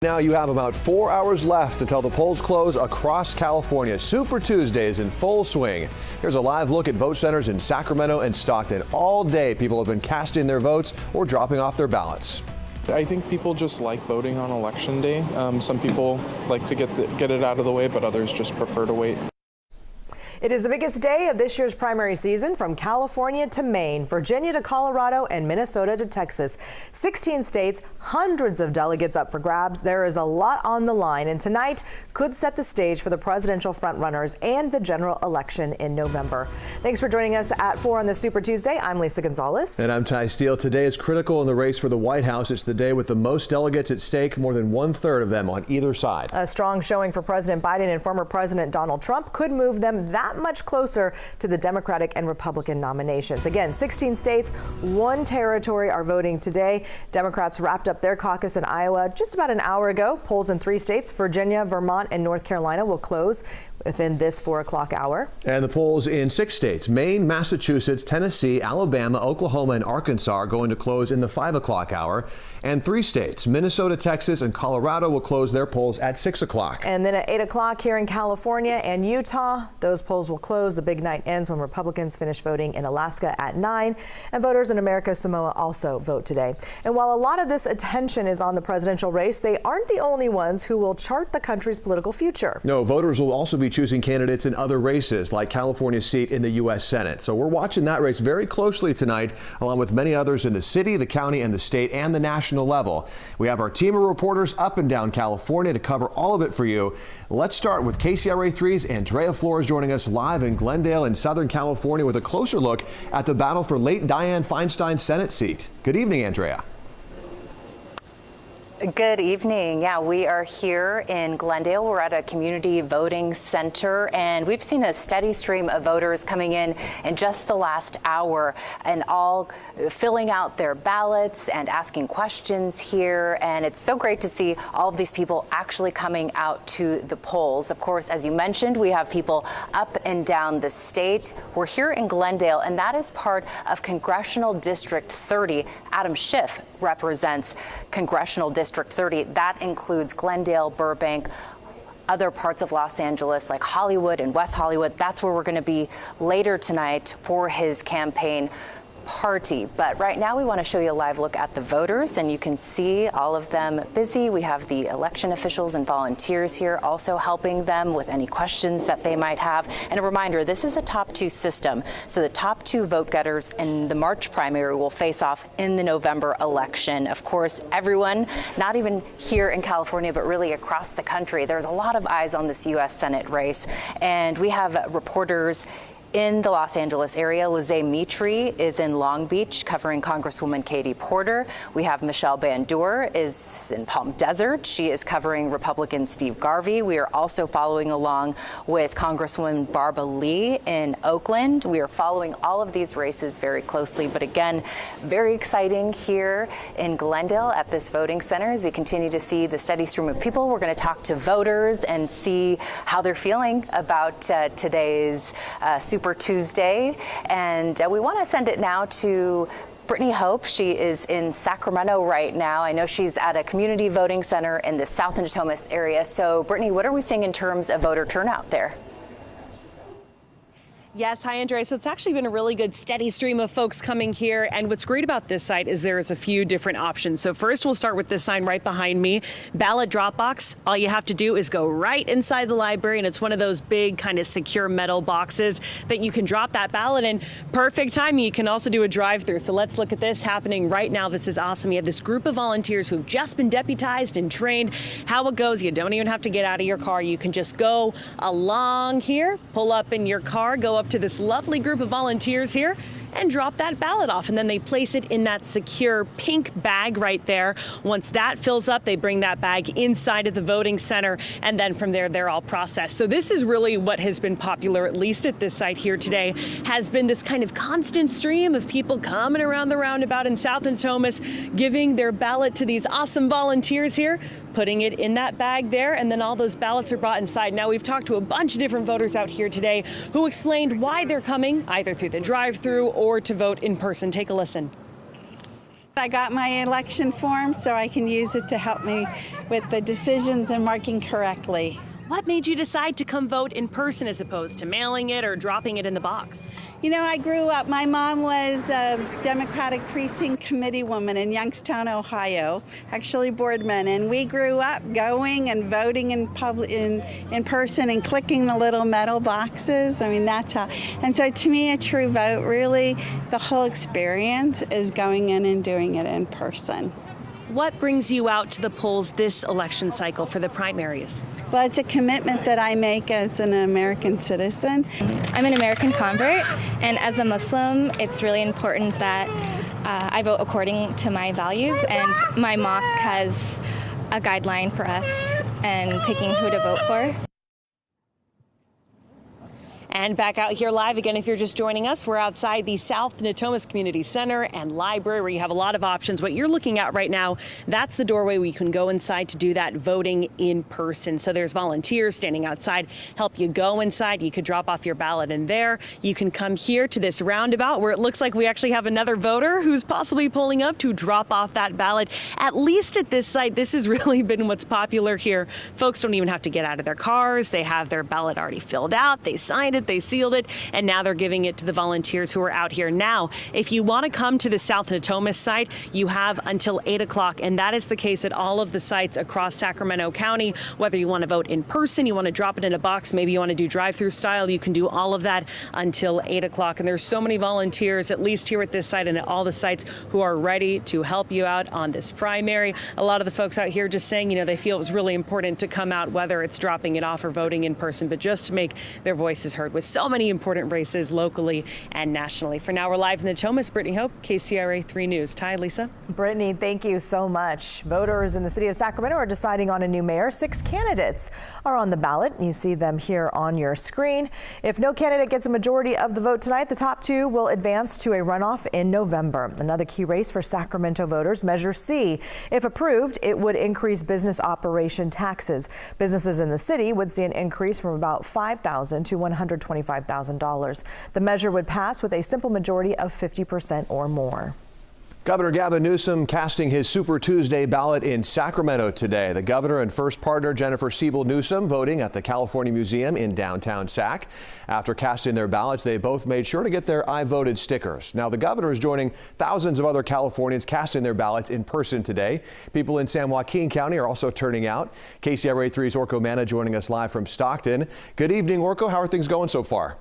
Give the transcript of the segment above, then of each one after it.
Now you have about 4 hours left until the polls close across California. Super Tuesday is in full swing. Here's a live look at vote centers in Sacramento and Stockton. All day, people have been casting their votes or dropping off their ballots. I think people just like voting on election day. Some people like to get it out of the way, but others just prefer to wait. It is the biggest day of this year's primary season, from California to Maine, Virginia to Colorado, and Minnesota to Texas. 16 states, hundreds of delegates up for grabs. There is a lot on the line, and tonight could set the stage for the presidential frontrunners and the general election in November. Thanks for joining us at 4 on this Super Tuesday. I'm Lisa Gonzalez. And I'm Ty Steele. Today is critical in the race for the White House. It's the day with the most delegates at stake, more than 1/3 of them on either side. A strong showing for President Biden and former President Donald Trump could move them that much closer to the Democratic and Republican nominations. Again, 16 states, one territory are voting today. Democrats wrapped up their caucus in Iowa just about an hour ago. Polls in 3 states, Virginia, Vermont, and North Carolina, will close within this 4 o'clock hour. And the polls in 6 states, Maine, Massachusetts, Tennessee, Alabama, Oklahoma, and Arkansas, are going to close in the 5 o'clock hour. And 3 states, Minnesota, Texas, and Colorado, will close their polls at 6 o'clock. And then at 8 o'clock here in California and Utah, those polls will close. The big night ends when Republicans finish voting in Alaska at 9. And voters in America's Samoa also vote today. And while a lot of this attention is on the presidential race, they aren't the only ones who will chart the country's political future. No, voters will also be choosing candidates in other races, like California's seat in the U.S. Senate. So we're watching that race very closely tonight, along with many others in the city, the county, and the state, and the national level. We have our team of reporters up and down California to cover all of it for you. Let's start with KCRA 3's Andrea Flores joining us live in Glendale in Southern California with a closer look at the battle for late Dianne Feinstein's Senate seat. Good evening, Andrea. Good evening. Yeah, we are here in Glendale. We're at a community voting center, and we've seen a steady stream of voters coming in just the last hour, and all filling out their ballots and asking questions here. And it's so great to see all of these people actually coming out to the polls. Of course, as you mentioned, we have people up and down the state. We're here in Glendale, and that is part of Congressional District 30. Adam Schiff represents Congressional District 30. That includes Glendale, Burbank, other parts of Los Angeles like Hollywood and West Hollywood. That's where we're going to be later tonight for his campaign party. But right now we want to show you a live look at the voters, and you can see all of them busy. We have the election officials and volunteers here also helping them with any questions that they might have. And a reminder, this is a top 2 system. So the top 2 vote getters in the March primary will face off in the November election. Of course, everyone, not even here in California, but really across the country, there's a lot of eyes on this U.S. Senate race. And we have reporters in the Los Angeles area. Lizzie Mitri is in Long Beach covering Congresswoman Katie Porter. We have Michelle Bandur is in Palm Desert. She is covering Republican Steve Garvey. We are also following along with Congresswoman Barbara Lee in Oakland. We are following all of these races very closely, but again, very exciting here in Glendale at this voting center as we continue to see the steady stream of people. We're going to talk to voters and see how they're feeling about today's Super Tuesday, and we want to send it now to Brittany Hope. She is in Sacramento right now. I know she's at a community voting center in the South Natomas area. So, Brittany, what are we seeing in terms of voter turnout there? Yes, hi, Andrea. So it's actually been a really good steady stream of folks coming here. And what's great about this site is there's a few different options. So first, we'll start with this sign right behind me, ballot drop box. All you have to do is go right inside the library, and it's one of those big kind of secure metal boxes that you can drop that ballot in. Perfect timing. You can also do a drive-through. So let's look at this happening right now. This is awesome. You have this group of volunteers who've just been deputized and trained. How it goes, you don't even have to get out of your car. You can just go along here, pull up in your car, go up to this lovely group of volunteers here and drop that ballot off. And then they place it in that secure pink bag right there. Once that fills up, they bring that bag inside of the voting center. And then from there, they're all processed. So this is really what has been popular, at least at this site here today, has been this kind of constant stream of people coming around the roundabout in South Natomas, giving their ballot to these awesome volunteers here, putting it in that bag there, and then all those ballots are brought inside. Now, we've talked to a bunch of different voters out here today who explained why they're coming, either through the drive-through or to vote in person. Take a listen. I got my election form so I can use it to help me with the decisions and marking correctly. What made you decide to come vote in person as opposed to mailing it or dropping it in the box? You know, I grew up, my mom was a Democratic Precinct Committee woman in Youngstown, Ohio, actually Boardman, and we grew up going and voting in person and clicking the little metal boxes. I mean, that's how, and so to me, a true vote, really, the whole experience is going in and doing it in person. What brings you out to the polls this election cycle for the primaries? Well, it's a commitment that I make as an American citizen. I'm an American convert, and as a Muslim, it's really important that I vote according to my values, and my mosque has a guideline for us and picking who to vote for. And back out here live again, if you're just joining us, we're outside the South Natomas Community Center and Library, where you have a lot of options. What you're looking at right now, that's the doorway where you can go inside to do that voting in person. So there's volunteers standing outside, help you go inside. You could drop off your ballot in there. You can come here to this roundabout where it looks like we actually have another voter who's possibly pulling up to drop off that ballot. At least at this site, this has really been what's popular here. Folks don't even have to get out of their cars. They have their ballot already filled out. They signed it. They sealed it, and now they're giving it to the volunteers who are out here. Now, if you want to come to the South Natomas site, you have until 8 o'clock, and that is the case at all of the sites across Sacramento County. Whether you want to vote in person, you want to drop it in a box, maybe you want to do drive-through style, you can do all of that until 8 o'clock. And there's so many volunteers, at least here at this site and at all the sites, who are ready to help you out on this primary. A lot of the folks out here just saying, you know, they feel it was really important to come out, whether it's dropping it off or voting in person, but just to make their voices heard with so many important races locally and nationally. For now, we're live in Natomas. Brittany Hope, KCRA 3 News. Ty, Lisa. Brittany, thank you so much. Voters in the city of Sacramento are deciding on a new mayor. 6 candidates are on the ballot. You see them here on your screen. If no candidate gets a majority of the vote tonight, the top 2 will advance to a runoff in November. Another key race for Sacramento voters, Measure C. If approved, it would increase business operation taxes. Businesses in the city would see an increase from about $5,000 to $125,000. The measure would pass with a simple majority of 50% or more. Governor Gavin Newsom casting his Super Tuesday ballot in Sacramento today. The governor and first partner Jennifer Siebel Newsom voting at the California Museum in downtown Sac. After casting their ballots, they both made sure to get their I voted stickers. Now the governor is joining thousands of other Californians casting their ballots in person today. People in San Joaquin County are also turning out. KCRA 3's Orko Manna joining us live from Stockton. Good evening, Orko. How are things going so far?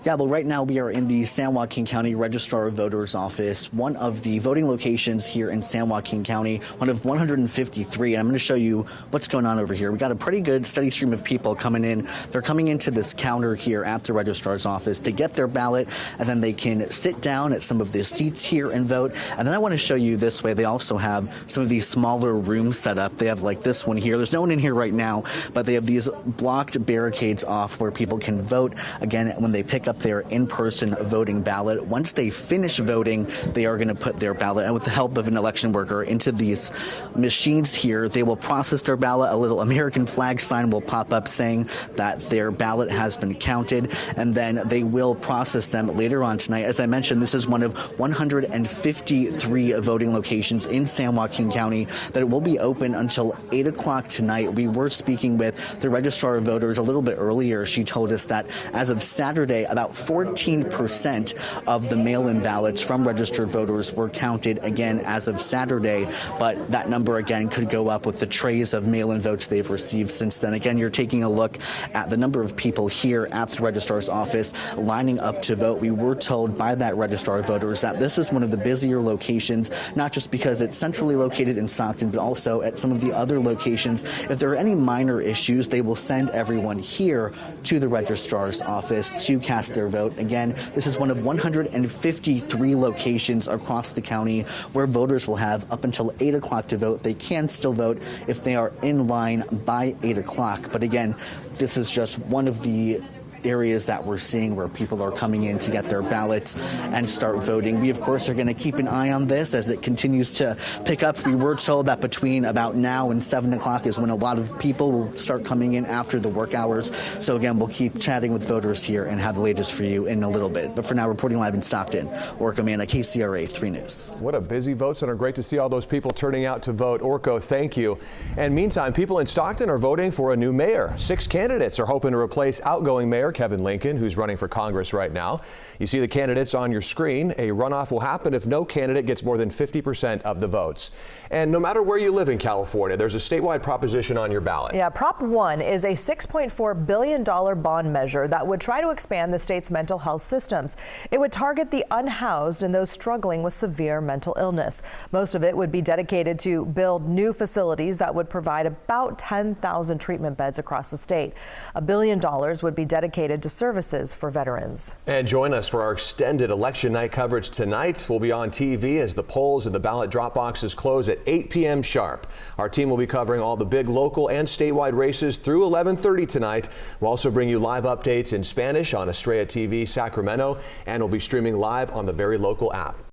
Yeah, well, right now we are in the San Joaquin County Registrar of Voters office, one of the voting locations here in San Joaquin County, one of 153. And I'm going to show you what's going on over here. We got a pretty good steady stream of people coming in. They're coming into this counter here at the registrar's office to get their ballot, and then they can sit down at some of the seats here and vote. And then I want to show you this way. They also have some of these smaller rooms set up. They have like this one here. There's no one in here right now, but they have these blocked barricades off where people can vote. Again, when they pick up their in-person voting ballot. Once they finish voting, they are going to put their ballot, and with the help of an election worker, into these machines here. They will process their ballot. A little American flag sign will pop up saying that their ballot has been counted, and then they will process them later on tonight. As I mentioned, this is one of 153 voting locations in San Joaquin County that will be open until 8 o'clock tonight. We were speaking with the registrar of voters a little bit earlier. She told us that as of Saturday, about 14% of the mail-in ballots from registered voters were counted again as of Saturday, but that number again could go up with the trays of mail-in votes they've received since then. Again, you're taking a look at the number of people here at the registrar's office lining up to vote. We were told by that registrar of voters that this is one of the busier locations, not just because it's centrally located in Stockton, but also at some of the other locations. If there are any minor issues, they will send everyone here to the registrar's office to cast their vote. Again, this is one of 153 locations across the county where voters will have up until 8 o'clock to vote. They can still vote if they are in line by 8 o'clock. But again, this is just one of the areas that we're seeing where people are coming in to get their ballots and start voting. We, of course, are going to keep an eye on this as it continues to pick up. We were told that between about now and 7 o'clock is when a lot of people will start coming in after the work hours. So again, we'll keep chatting with voters here and have the latest for you in a little bit. But for now, reporting live in Stockton, Orko Manna, KCRA 3 News. What a busy vote center. Great to see all those people turning out to vote. Orko, thank you. And meantime, people in Stockton are voting for a new mayor. 6 candidates are hoping to replace outgoing Mayor Kevin Lincoln, who's running for Congress right now. You see the candidates on your screen. A runoff will happen if no candidate gets more than 50% of the votes. And no matter where you live in California, there's a statewide proposition on your ballot. Yeah, Prop 1 is a $6.4 billion bond measure that would try to expand the state's mental health systems. It would target the unhoused and those struggling with severe mental illness. Most of it would be dedicated to build new facilities that would provide about 10,000 treatment beds across the state. $1 billion would be dedicated to services for veterans. And join us for our extended election night coverage tonight. We'll be on TV as the polls and the ballot drop boxes close at 8 p.m. sharp. Our team will be covering all the big local and statewide races through 11:30 tonight. We'll also bring you live updates in Spanish on Estrella TV Sacramento, and we'll be streaming live on the Very Local app.